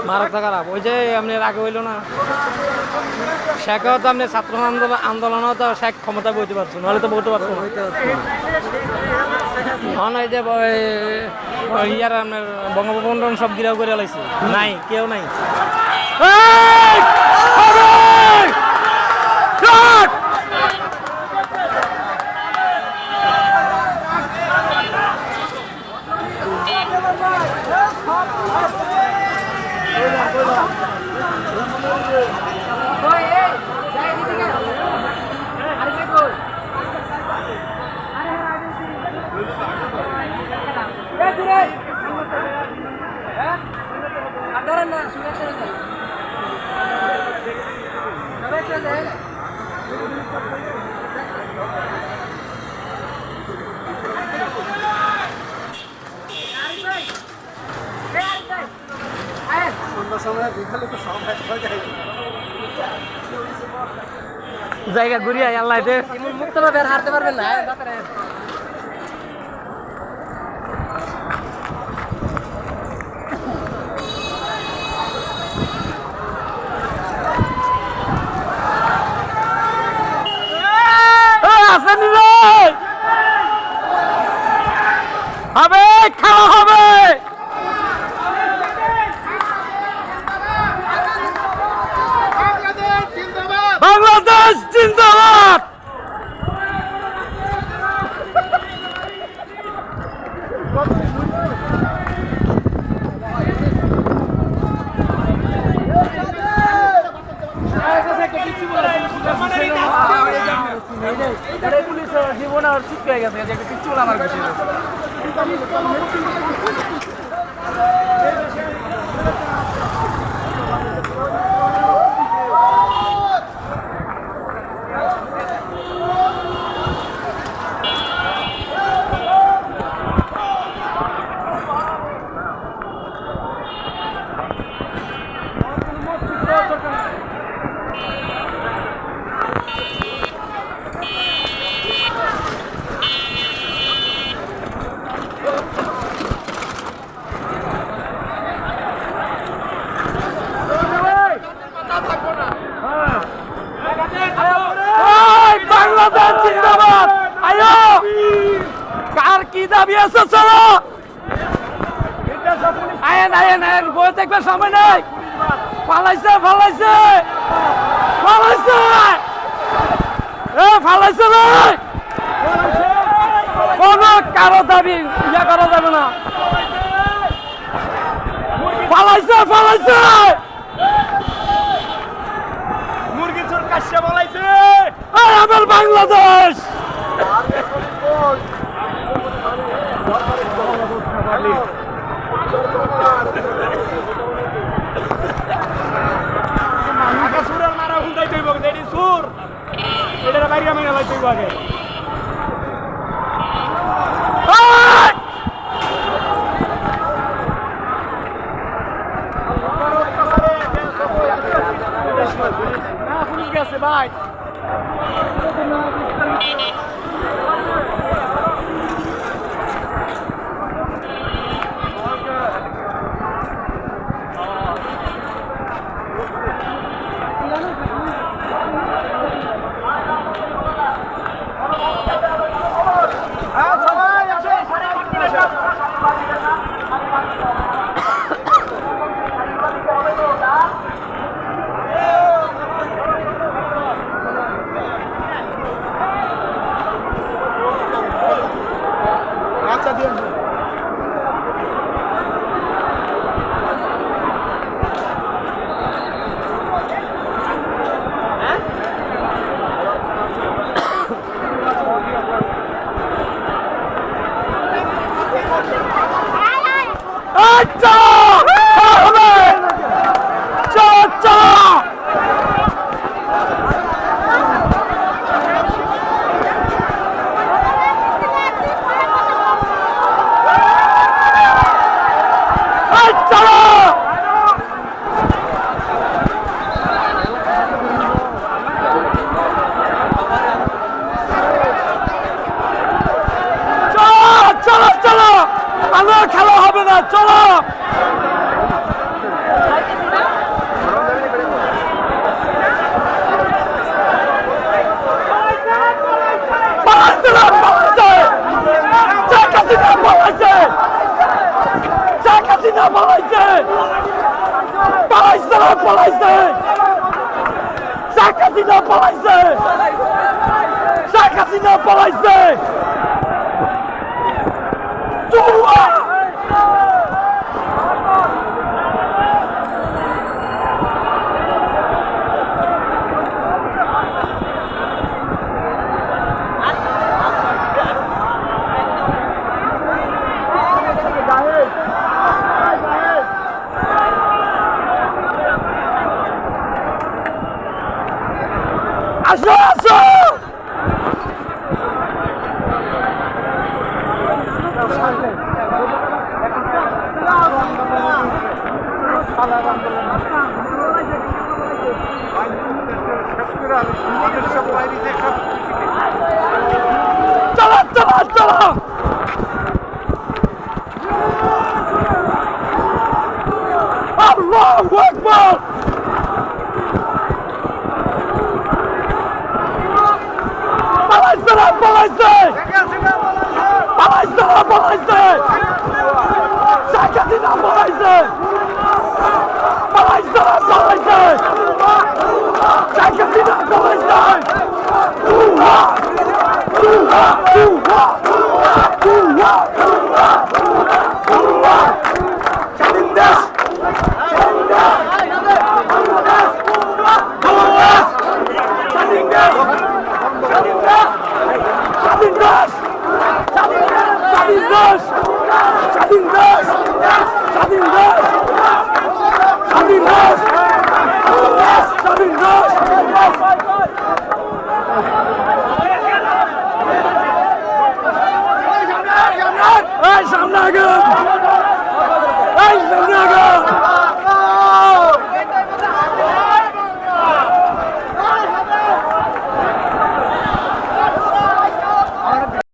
মারাত্মক খারাপ। ওই যে আপনার আগে হইল না, শেখও তো আপনি ছাত্র আন্দোলনও তো শেখ ক্ষমতা বইতে পারছো, নাহলে তো বইতে পারতো না। এই যে ইয়ার আপনার বঙ্গবন্ধু সব গিরাও করে লাইছে, নাই কেউ নাই। জায়গা ঘুরিয়ে আল্লাহ মুক্ত ভাবে হারতে পারবেন না। হবে খাওয়া হবে। বাংলাদেশ জিন্দাবাদ। জীবন আর ঠিক হয়ে গেছে, একটা কিচ্ছু বলে আমার কাছে। বাংলাদেশ জিন্দাবাদ। আয়ো কার কি দাবি আছে চলো, আয়েন আয়েন আয়েন, বই দেখবে সময় নেই। ফালাইছে ফালাইছে ফালাইছে ফালাইছে ভাই, কোন কারো দাবি ইয়া করা যাবে না। ফালাইছে ফালাইছে মুরগি চোর কাশ্যা ফালাইছে। আমার বাংলাদেশ মারা হুন্দাই তৈব সুর এটা বাইরে আমি গেলাই তৈব আগে। পুলিশ গেছে ভাই। খেলা হবে না, চলো। হাসিনা পালাইছে পালাইছে পালাইছে শেখ হাসিনা পালাইছে শেখ হাসিনা পালাইছে আসো আসো চলো চলো চলো আল্লাহু আকবার পালাইছে পালাইছে পালাইছে পালাইছে শেখ হাসিনা পালাইছে পালাইছে পালাইছে শেখ হাসিনা পালাইছে তুহা তুহা তুহা তুহা